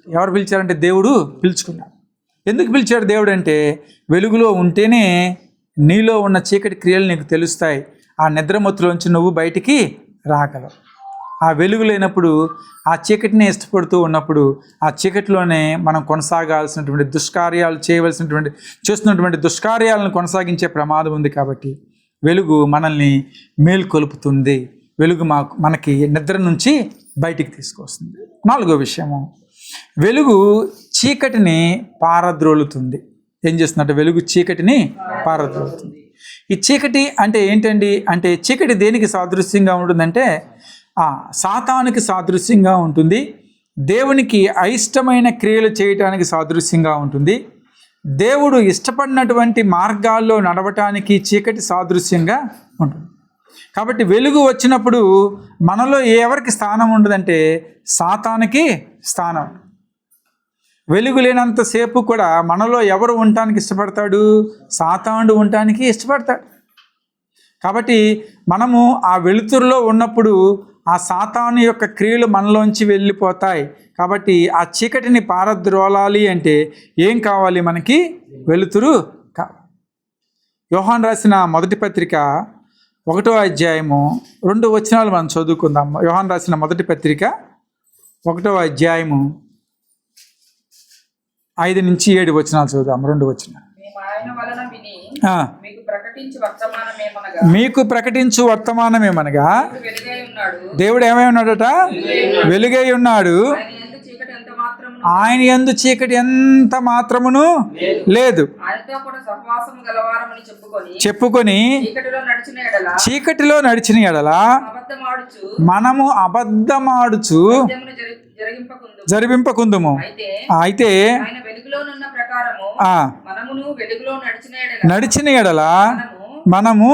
ఎవరు పిలిచారంటే దేవుడు పిలుచుకున్నాడు. ఎందుకు పిలిచాడు దేవుడు అంటే, వెలుగులో ఉంటేనే నీలో ఉన్న చీకటి క్రియలు నీకు తెలుస్తాయి. ఆ నిద్రమత్తులోంచి నువ్వు బయటికి రాగలవు. ఆ వెలుగు లేనప్పుడు, ఆ చీకటిని ఇష్టపడుతూ ఉన్నప్పుడు, ఆ చీకటిలోనే మనం కొనసాగాల్సినటువంటి చేస్తున్నటువంటి దుష్కార్యాలను కొనసాగించే ప్రమాదం ఉంది. కాబట్టి వెలుగు మనల్ని మేల్కొలుపుతుంది. వెలుగు మనకి నిద్ర నుంచి బయటికి తీసుకొస్తుంది. 4వ విషయము, వెలుగు చీకటిని పారద్రోలుతుంది. ఏం చేస్తుందంటే వెలుగు చీకటిని పారద్రోలుతుంది. ఈ చీకటి అంటే ఏంటండి అంటే చీకటి దేనికి సాదృశ్యంగా ఉంటుందంటే సాతానుకి సాదృశ్యంగా ఉంటుంది. దేవునికి అయిష్టమైన క్రియలు చేయటానికి సాదృశ్యంగా ఉంటుంది. దేవుడు ఇష్టపడినటువంటి మార్గాల్లో నడవటానికి చీకటి సాదృశ్యంగా ఉంటుంది. కాబట్టి వెలుగు వచ్చినప్పుడు మనలో ఎవరికి స్థానం ఉండదంటే సాతానుకి స్థానం. వెలుగు లేనంతసేపు కూడా మనలో ఎవరు ఉండటానికి ఇష్టపడతాడు? సాతానుడు ఉండటానికి ఇష్టపడతాడు. కాబట్టి మనము ఆ వెలుతురులో ఉన్నప్పుడు ఆ సాతాను యొక్క క్రియలు మనలోంచి వెళ్ళిపోతాయి. కాబట్టి ఆ చీకటిని పారద్రోలాలి అంటే ఏం కావాలి? మనకి వెలుతురు కావాలి. యోహాను రాసిన మొదటి పత్రిక 1వ అధ్యాయము 2 వచనాలు మనం చదువుకుందాం. యోహాను రాసిన మొదటి పత్రిక 1వ అధ్యాయము 5 నుంచి 7 వచనాలు చదువుదాం. 2 వచనాలు. మీకు ప్రకటించు వర్తమానమేమనగా దేవుడు ఏమై ఉన్నాడట? వెలుగై ఉన్నాడు. ఆయన యందు చీకటి ఎంత మాత్రమును లేదు. చెప్పుకొని చీకటిలో నడిచిన ఎడల మనము అబద్ధమాడుచు జరిపింపకుందుము. అయితే నడిచిన ఎడల మనము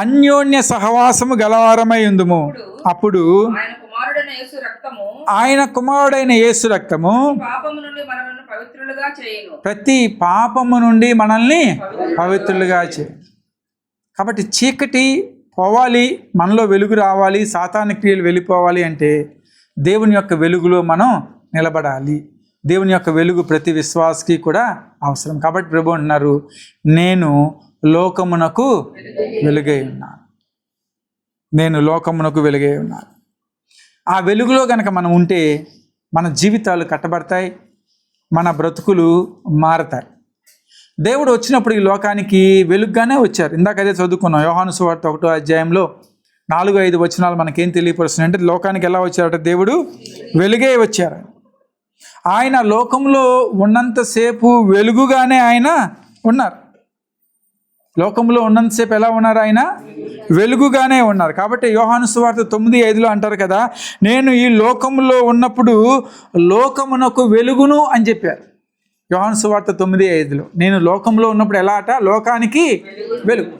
అన్యోన్య సహవాసము గలవారమై ఉందుము. అప్పుడు ఆయన కుమారుడైన యేసు రక్తము ప్రతి పాపము నుండి మనల్ని పవిత్రులుగా చేయను. కాబట్టి చీకటి పోవాలి, మనలో వెలుగు రావాలి, సాతాను క్రియలు వెళ్ళిపోవాలి అంటే దేవుని యొక్క వెలుగులో మనం నిలబడాలి. దేవుని యొక్క వెలుగు ప్రతి విశ్వాసకి కూడా అవసరం. కాబట్టి ప్రభు అంటున్నారు, నేను లోకమునకు వెలుగై ఉన్నాను. నేను లోకమునకు వెలుగై ఉన్నాను. ఆ వెలుగులో కనుక మనం ఉంటే మన జీవితాలు కట్టబడతాయి, మన బ్రతుకులు మారతాయి. దేవుడు వచ్చినప్పుడు ఈ లోకానికి వెలుగుగానే వచ్చారు. ఇందాక అదే చదువుకున్నాం. యోహాను సువార్త 1వ అధ్యాయంలో 4-5 వచనాలు మనకేం తెలియపరుస్తున్నాయి అంటే లోకానికి ఎలా వచ్చారంటే దేవుడు వెలుగే వచ్చారు. ఆయన లోకంలో ఉన్నంతసేపు వెలుగుగానే ఆయన ఉన్నారు. లోకంలో ఉన్నంతసేపు ఎలా ఉన్నారు? ఆయన వెలుగుగానే ఉన్నారు. కాబట్టి యోహాను సువార్త 9:5 అంటారు కదా, నేను ఈ లోకంలో ఉన్నప్పుడు లోకమునకు వెలుగును అని చెప్పారు. యోహాను సువార్త 9:5 నేను లోకంలో ఉన్నప్పుడు ఎలా అట? లోకానికి వెలుగు.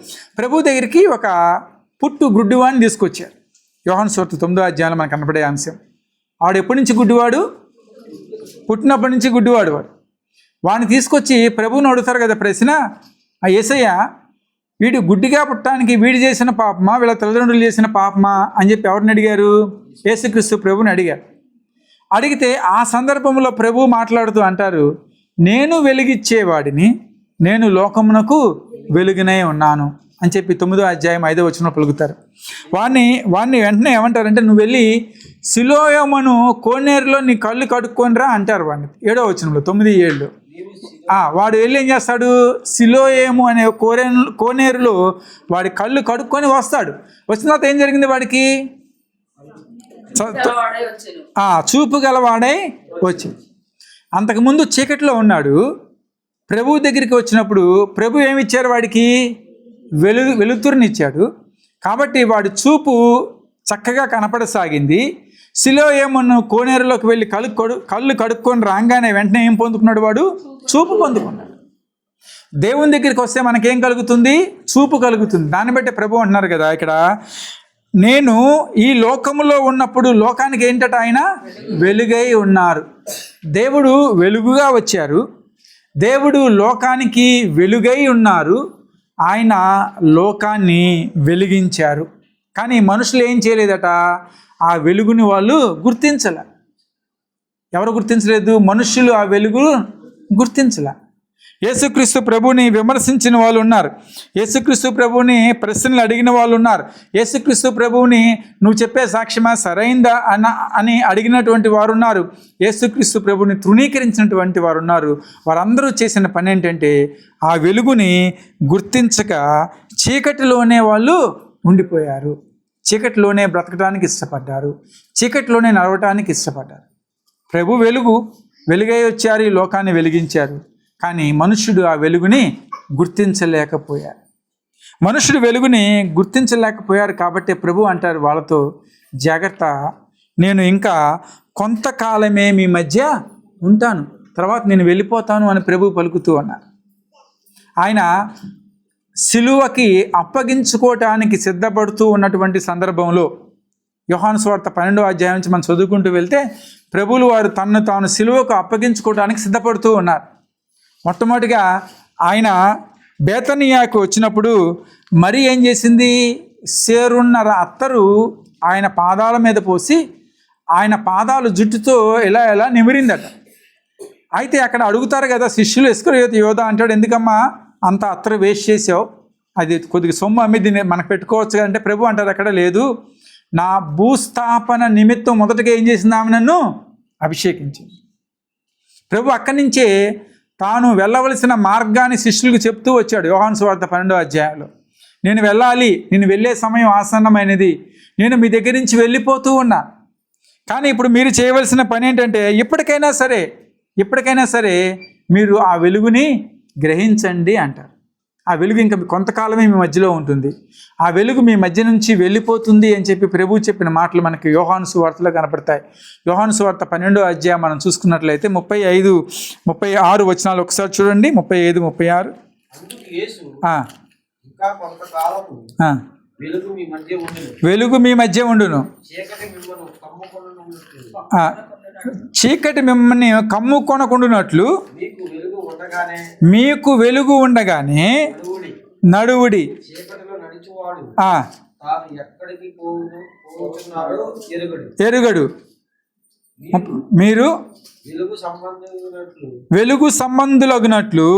ప్రభు దగ్గరికి ఒక పుట్టు గుడ్డివాడిని తీసుకొచ్చారు. యోహాను సువార్త 9వ అధ్యాయంలో మనకు కనపడే అంశం. వాడు ఎప్పటి నుంచి గుడ్డివాడు? పుట్టినప్పటి నుంచి గుడ్డివాడు. వాడిని తీసుకొచ్చి ప్రభువుని అడుగుతారు కదా ప్రశ్న, ఆ యేసయ్య వీడు గుడ్డిగా పుట్టడానికి వీడు చేసిన పాపమా, వీళ్ళ తల్లిదండ్రులు చేసిన పాపమా అని చెప్పి ఎవరిని అడిగారు? యేసుక్రీస్తు ప్రభువుని అడిగారు. అడిగితే ఆ సందర్భంలో ప్రభు మాట్లాడుతూ అంటారు, నేను వెలుగిచ్చేవాడిని, నేను లోకమునకు వెలుగునై ఉన్నాను అని చెప్పి 9వ అధ్యాయం 5వ వచనంలో పలుకుతారు. వాడిని వెంటనే ఏమంటారంటే, నువ్వు వెళ్ళి సిలోయమును కోనేరులో నీ కళ్ళు కడుక్కొనిరా అంటారు వాడిని. 7వ వచనంలో 9:7 వాడు వెళ్ళి ఏం చేస్తాడు? సిలోయము అనే కోనేరులో వాడి కళ్ళు కడుక్కొని వస్తాడు. వచ్చిన తర్వాత ఏం జరిగింది? వాడికి చూపు గలవాడై వచ్చి. అంతకుముందు చీకటిలో ఉన్నాడు. ప్రభు దగ్గరికి వచ్చినప్పుడు ప్రభు ఏమిచ్చారు? వాడికి వెలుతురునిచ్చాడు. కాబట్టి వాడి చూపు చక్కగా కనపడసాగింది. సిలోయమును కోనేరులోకి వెళ్ళి కళ్ళు కడుక్కొని రాగానే వెంటనే ఏం పొందుకున్నాడు? వాడు చూపు పొందుకున్నాడు. దేవుని దగ్గరికి వస్తే మనకేం కలుగుతుంది? చూపు కలుగుతుంది. దాన్ని బట్టి ప్రభు అంటున్నారు కదా ఇక్కడ, నేను ఈ లోకములో ఉన్నప్పుడు లోకానికి ఏంటట? ఆయన వెలుగై ఉన్నారు. దేవుడు వెలుగుగా వచ్చారు. దేవుడు లోకానికి వెలుగై ఉన్నారు. ఆయన లోకాన్ని వెలిగించారు. కానీ మనుషులు ఏం చేయలేదట? ఆ వెలుగుని వాళ్ళు గుర్తించలే. ఎవరు గుర్తించలేదు? మనుషులు ఆ వెలుగు గుర్తించలే. యేసుక్రీస్తు ప్రభుని విమర్శించిన వాళ్ళు ఉన్నారు. యేసుక్రీస్తు ప్రభుని ప్రశ్నలు అడిగిన వాళ్ళు ఉన్నారు. యేసుక్రీస్తు ప్రభువుని నువ్వు చెప్పే సాక్ష్యమా సరైందా అని అడిగినటువంటి వారు ఉన్నారు. యేసుక్రీస్తు ప్రభుని తృణీకరించినటువంటి వారు ఉన్నారు. వారందరూ చేసిన పని ఏంటంటే ఆ వెలుగుని గుర్తించక చీకటిలోనే వాళ్ళు ఉండిపోయారు. చీకటిలోనే బ్రతకడానికి ఇష్టపడ్డారు. చీకటిలోనే నడవటానికి ఇష్టపడ్డారు. ప్రభు వెలుగై వచ్చారు, ఈ లోకాన్ని వెలిగించారు. కానీ మనుష్యుడు ఆ వెలుగుని గుర్తించలేకపోయారు. మనుషుడు వెలుగుని గుర్తించలేకపోయారు కాబట్టి ప్రభు అంటారు వాళ్ళతో, జాగ్రత్త, నేను ఇంకా కొంతకాలమే మీ మధ్య ఉంటాను, తర్వాత నేను వెళ్ళిపోతాను అని ప్రభు పలుకుతూ ఉన్నారు. ఆయన సిలువకి అప్పగించుకోవటానికి సిద్ధపడుతూ ఉన్నటువంటి సందర్భంలో యోహాను సువార్త 12వ అధ్యాయం నుంచి మనం చదువుకుంటూ వెళ్తే ప్రభువులు వారు తనను తాను సిలువకు అప్పగించుకోవడానికి సిద్ధపడుతూ ఉన్నారు. మొట్టమొదటిగా ఆయన బేతనియాకు వచ్చినప్పుడు మరి ఏం చేసింది, సేరున్నర అత్తరు ఆయన పాదాల మీద పోసి ఆయన పాదాలు జుట్టుతో ఇలా నిమిరిందట. అయితే అక్కడ అడుగుతారు కదా శిష్యులు, ఇస్కరియోతు యోధా అంటాడు, ఎందుకమ్మా అంత అత్తరు వేస్ట్ చేసావు, అది కొద్దిగా సొమ్ము అమ్మి దీన్ని మనకు పెట్టుకోవచ్చు అంటే ప్రభు అంటారు అక్కడ, లేదు, నా భూస్థాపన నిమిత్తం మొదటగా ఏం చేసింది, ఆమె నన్ను అభిషేకించింది. ప్రభు అక్కడి నుంచే తాను వెళ్ళవలసిన మార్గాన్ని శిష్యులకు చెప్తూ వచ్చాడు. యోహాను సువార్త 12వ అధ్యాయంలో, నేను వెళ్ళాలి, నేను వెళ్ళే సమయం ఆసన్నమైనది, నేను మీ దగ్గర నుంచి వెళ్ళిపోతూ ఉన్నా, కానీ ఇప్పుడు మీరు చేయవలసిన పని ఏంటంటే ఇప్పటికైనా సరే మీరు ఆ వెలుగుని గ్రహించండి అంటారు. ఆ వెలుగు ఇంకా కొంతకాలమే మీ మధ్యలో ఉంటుంది, ఆ వెలుగు మీ మధ్య నుంచి వెళ్ళిపోతుంది అని చెప్పి ప్రభు చెప్పిన మాటలు మనకి యోహాను సువార్తలో కనపడతాయి. యోహాను సువార్త 12వ అధ్యాయం మనం చూసుకున్నట్లయితే 35, 36 వచనాలు ఒకసారి చూడండి. 35, 36. వెలుగు మీ మధ్య ఉండును, చీకటి మిమ్మల్ని కమ్ముకొనకుండునట్లు మీకు వెలుగు ఉండగానే నడువుడి. ఎరుగడు. మీరు వెలుగు సంబంధులగునట్లు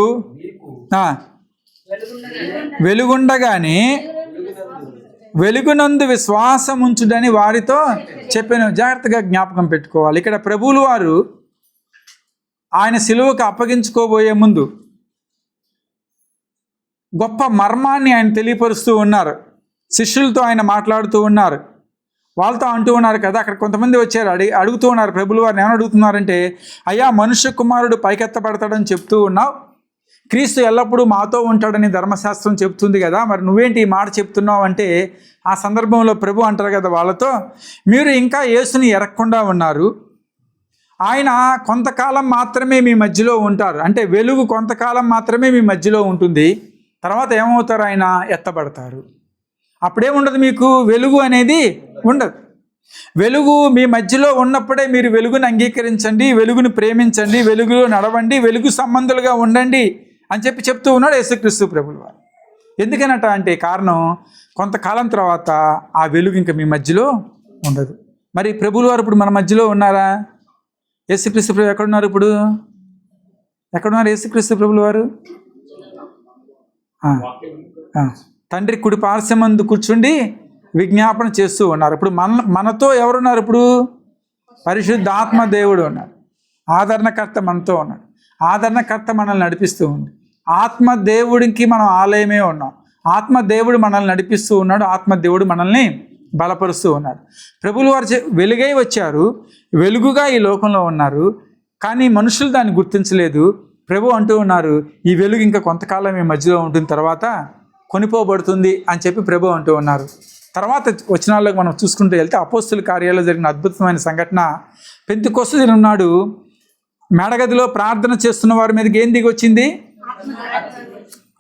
వెలుగుండగానే వెలుగునందు విశ్వాసం ఉంచుడని వారితో చెప్పాను. జాగ్రత్తగా జ్ఞాపకం పెట్టుకోవాలి. ఇక్కడ ప్రభువులు వారు ఆయన సిలువకు అప్పగించుకోబోయే ముందు గొప్ప మర్మాన్ని ఆయన తెలియపరుస్తూ ఉన్నారు. శిష్యులతో ఆయన మాట్లాడుతూ ఉన్నారు. వాళ్ళతో అంటూ ఉన్నారు కదా, అక్కడ కొంతమంది వచ్చారు, అడుగుతూ ఉన్నారు ప్రభువులు వారిని. ఏమని అడుగుతున్నారంటే, అయ్యా, మనుష్య కుమారుడు పైకెత్తబడతాడని చెప్తూ ఉన్నావు, క్రీస్తు ఎల్లప్పుడూ మాతో ఉంటాడని ధర్మశాస్త్రం చెప్తుంది కదా, మరి నువ్వేంటి ఈ మాట చెప్తున్నావు అంటే, ఆ సందర్భంలో ప్రభు అంటారు కదా వాళ్ళతో, మీరు ఇంకా యేసుని ఎరగకుండా ఉన్నారు, ఆయన కొంతకాలం మాత్రమే మీ మధ్యలో ఉంటారు, అంటే వెలుగు కొంతకాలం మాత్రమే మీ మధ్యలో ఉంటుంది, తర్వాత ఏమవుతారు, ఆయన ఎత్తబడతారు. అప్పుడేముండదు, మీకు వెలుగు అనేది ఉండదు. వెలుగు మీ మధ్యలో ఉన్నప్పుడే మీరు వెలుగుని అంగీకరించండి, వెలుగుని ప్రేమించండి, వెలుగులో నడవండి, వెలుగు సంబంధులుగా ఉండండి అని చెప్తూ ఉన్నాడు యేసుక్రీస్తు ప్రభువు వారు. ఎందుకనట అంటే కారణం, కొంతకాలం తర్వాత ఆ వెలుగు ఇంకా మీ మధ్యలో ఉండదు. మరి ప్రభువుల వారు ఇప్పుడు మన మధ్యలో ఉన్నారా? యేసుక్రీస్తు ప్రభు ఎక్కడున్నారు? ఇప్పుడు ఎక్కడున్నారు యేసుక్రీస్తు ప్రభువుల వారు? తండ్రి కుడి పార్శ్వమందు కూర్చుండి విజ్ఞాపన చేస్తూ ఉన్నారు. ఇప్పుడు మనతో ఎవరున్నారు? ఇప్పుడు పరిశుద్ధాత్మ దేవుడు ఉన్నారు. ఆదరణకర్త మనతో ఉన్నాడు. ఆదరణకర్త మనల్ని నడిపిస్తూ ఉంది. ఆత్మదేవుడికి మనం ఆలయమే ఉన్నాం. ఆత్మదేవుడు మనల్ని నడిపిస్తూ ఉన్నాడు. ఆత్మదేవుడు మనల్ని బలపరుస్తూ ఉన్నాడు. ప్రభువులు వారు వెలుగై వచ్చారు, వెలుగుగా ఈ లోకంలో ఉన్నారు, కానీ మనుషులు దాన్ని గుర్తించలేదు. ప్రభు అంటూ ఉన్నారు, ఈ వెలుగు ఇంకా కొంతకాలం ఈ మధ్యలో ఉంటుంది, తర్వాత కొనిపోబడుతుంది అని చెప్పి ప్రభు అంటూ ఉన్నారు. తర్వాత వచనాల్లోకి మనం చూసుకుంటూ వెళ్తే అపోస్తుల కార్యాల్లో జరిగిన అద్భుతమైన సంఘటన, పెంతెకొస్తు దినం నాడు మేడగదిలో ప్రార్థన చేస్తున్న వారి మీదకి ఏం దిగి వచ్చింది?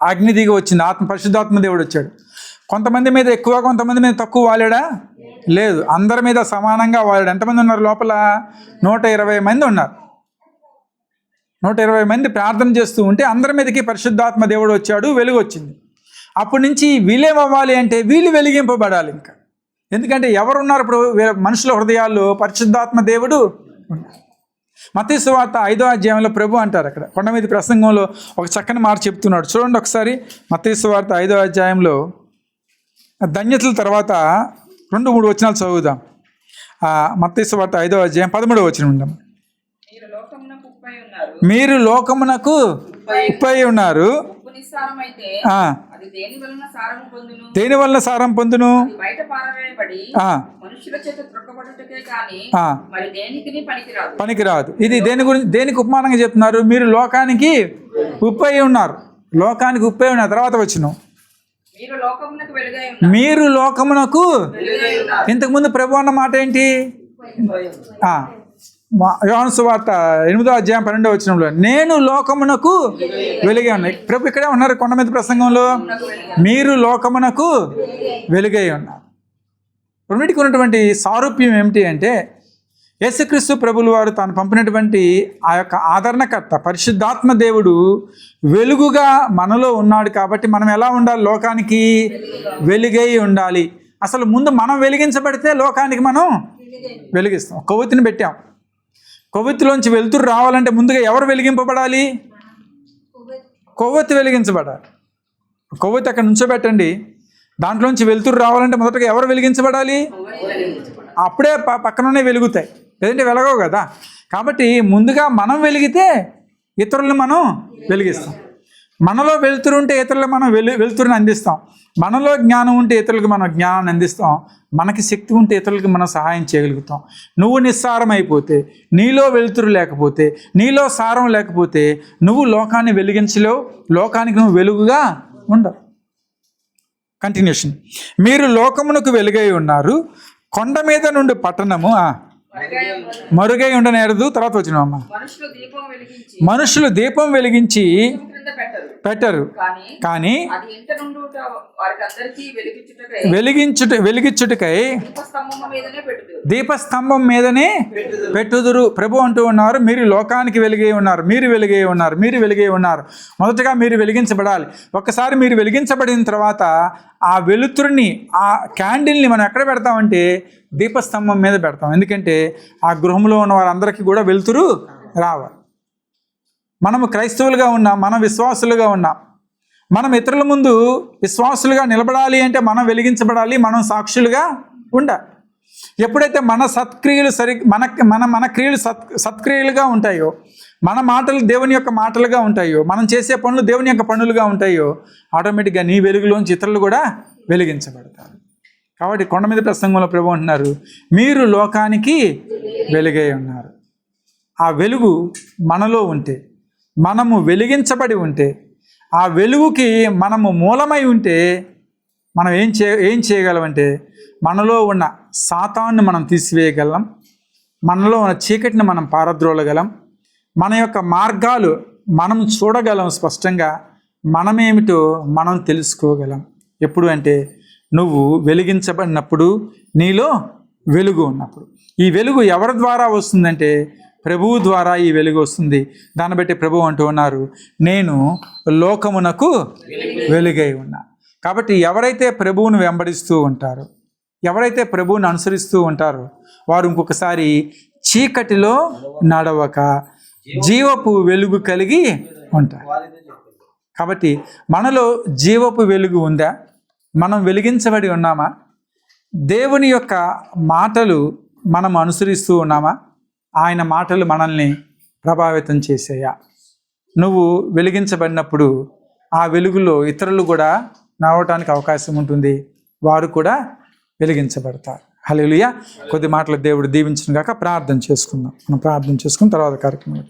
అగ్ని దిగి వచ్చింది. పరిశుద్ధాత్మ దేవుడు వచ్చాడు. కొంతమంది మీద ఎక్కువ, కొంతమంది మీద తక్కువ వాలాడా? లేదు, అందరి మీద సమానంగా వాలాడు. ఎంతమంది ఉన్నారు లోపల? 120 మంది ఉన్నారు. 120 మంది ప్రార్థన చేస్తూ ఉంటే అందరి మీదకి పరిశుద్ధాత్మ దేవుడు వచ్చాడు, వెలుగు వచ్చింది. అప్పటి నుంచి వీళ్ళేమవ్వాలి అంటే వీళ్ళు వెలిగింపబడాలి ఇంకా. ఎందుకంటే ఎవరున్నారు ఇప్పుడు మనుషుల హృదయాల్లో? పరిశుద్ధాత్మ దేవుడు ఉన్నారు. మత్తయి సువార్త 5వ అధ్యాయంలో ప్రభు అంటారు, అక్కడ కొండ మీద ప్రసంగంలో ఒక చక్కని మాట చెప్తున్నాడు. చూడండి ఒకసారి మత్తయి సువార్త 5వ అధ్యాయంలో ధన్యతల తర్వాత 2-3 వచనాలు చదువుదాం. మత్తయి సువార్త 5వ అధ్యాయం 13వ వచనం ఉందాం. మీరు లోకమునకు ఉప్పై ఉన్నారు. దేని వలన సారం పొందును? పనికిరాదు. ఇది దేని గురించి, దేనికి ఉపమానంగా చెప్తున్నారు? మీరు లోకానికి ఉప్పై ఉన్నారు. లోకానికి ఉప్పై ఉన్నారు. తర్వాత వచ్చిన మీరు లోకమునకు, ఇంతకుముందు ప్రభు అన్న మాట ఏంటి? యోహాను సువార్త 8వ అధ్యాయం 12వ వచనంలో నేను లోకమునకు వెలుగై ఉన్నాయి. ప్రభు ఇక్కడే ఉన్నారు కొండ మీద ప్రసంగంలో. మీరు లోకమునకు వెలుగై ఉన్నారు. రెండింటికి ఉన్నటువంటి సారూప్యం ఏమిటి అంటే, యేసుక్రీస్తు ప్రభులు వారు తాను పంపినటువంటి ఆ యొక్క ఆదరణకర్త పరిశుద్ధాత్మ దేవుడు వెలుగుగా మనలో ఉన్నాడు. కాబట్టి మనం ఎలా ఉండాలి? లోకానికి వెలుగై ఉండాలి. అసలు ముందు మనం వెలిగించబడితే లోకానికి మనం వెలిగిస్తాం. కొవ్వొత్తిని పెట్టాం. కొవ్వొత్తిలోంచి వెలుతురు రావాలంటే ముందుగా ఎవరు వెలిగింపబడాలి? కొవ్వొత్తి వెలిగించబడాలి. కొవ్వొత్తి అక్కడ నుంచోబెట్టండి. దాంట్లోంచి వెలుతురు రావాలంటే మొదటగా ఎవరు వెలిగించబడాలి? అప్పుడే పక్కననే వెలుగుతాయి, లేదంటే వెలగవు కదా. కాబట్టి ముందుగా మనం వెలిగితే ఇతరులను మనం వెలిగిస్తాం. మనలో వెలుతురు ఉంటే ఇతరులకు మనం వెలుతురుని అందిస్తాం. మనలో జ్ఞానం ఉంటే ఇతరులకు మనం జ్ఞానాన్ని అందిస్తాం. మనకి శక్తి ఉంటే ఇతరులకు మనం సహాయం చేయగలుగుతాం. నువ్వు నిస్సారం అయిపోతే, నీలో వెలుతురు లేకపోతే, నీలో సారం లేకపోతే నువ్వు లోకాన్ని వెలిగించలేవు. లోకానికి నువ్వు వెలుగుగా ఉండవు. కంటిన్యూషన్. మీరు లోకమునకు వెలుగై ఉన్నారు. కొండ మీద నుండి పట్టణము మరుగై ఉండనేరదు. తర్వాత వచ్చినమ్మా, మనుషులు దీపం వెలిగించి పెట్టరు, కానీ వెలిగించుటకై దీపస్తంభం మీదనే పెట్టుదురు. ప్రభు అంటూ ఉన్నారు, మీరు లోకానికి వెలుగై ఉన్నారు. మీరు వెలుగై ఉన్నారు. మీరు వెలుగై ఉన్నారు. మొదటగా మీరు వెలిగించబడాలి. ఒక్కసారి మీరు వెలిగించబడిన తర్వాత ఆ వెలుతురుని, ఆ క్యాండిల్ని మనం ఎక్కడ పెడతామంటే దీపస్తంభం మీద పెడతాం. ఎందుకంటే ఆ గృహంలో ఉన్న వారందరికీ కూడా వెలుతురు రావాలి. మనము క్రైస్తవులుగా ఉన్నాం, మనం విశ్వాసులుగా ఉన్నాం. మనం ఇతరుల ముందు విశ్వాసులుగా నిలబడాలి అంటే మనం వెలిగించబడాలి, మనం సాక్షులుగా ఉండాలి. ఎప్పుడైతే మన సత్క్రియలు మన క్రియలు సత్క్రియలుగా ఉంటాయో, మన మాటలు దేవుని యొక్క మాటలుగా ఉంటాయో, మనం చేసే పనులు దేవుని యొక్క పనులుగా ఉంటాయో, ఆటోమేటిక్గా నీ వెలుగులోంచి ఇతరులు కూడా వెలిగించబడతారు. కాబట్టి కొండ మీద ప్రసంగంలో ప్రభు అంటున్నారు, మీరు లోకానికి వెలుగై ఉన్నారు. ఆ వెలుగు మనలో ఉంటే, మనము వెలిగించబడి ఉంటే, ఆ వెలుగుకి మనము మూలమై ఉంటే మనం ఏం చేయగలమంటే మనలో ఉన్న సాతాన్ని మనం తీసివేయగలం. మనలో ఉన్న చీకటిని మనం పారద్రోలగలం. మన యొక్క మార్గాలు మనం చూడగలం స్పష్టంగా. మనమేమిటో మనం తెలుసుకోగలం. ఎప్పుడు అంటే నువ్వు వెలిగించబడినప్పుడు, నీలో వెలుగు ఉన్నప్పుడు. ఈ వెలుగు ఎవరి ద్వారా వస్తుందంటే ప్రభువు ద్వారా ఈ వెలుగు వస్తుంది. దాన్ని బట్టి ప్రభువు అంటూ ఉన్నారు, నేను లోకమునకు వెలుగై ఉన్నా. కాబట్టి ఎవరైతే ప్రభువును వెంబడిస్తూ ఉంటారో, ఎవరైతే ప్రభువును అనుసరిస్తూ ఉంటారో వారు ఇంకొకసారి చీకటిలో నడవక జీవపు వెలుగు కలిగి ఉంటారు. కాబట్టి మనలో జీవపు వెలుగు ఉందా? మనం వెలిగించబడి ఉన్నామా? దేవుని యొక్క మాటలు మనం అనుసరిస్తూ ఉన్నామా? ఆయన మాటలు మనల్ని ప్రభావితం చేసేయా? నువ్వు వెలిగించబడినప్పుడు ఆ వెలుగులో ఇతరులు కూడా నడవటానికి అవకాశం ఉంటుంది. వారు కూడా వెలిగించబడతారు. హల్లెలూయా. కొద్ది మాటలు దేవుడు దీవించును గాక. ప్రార్థన చేసుకుందాం. మనం ప్రార్థన చేసుకుని తర్వాత కార్యక్రమం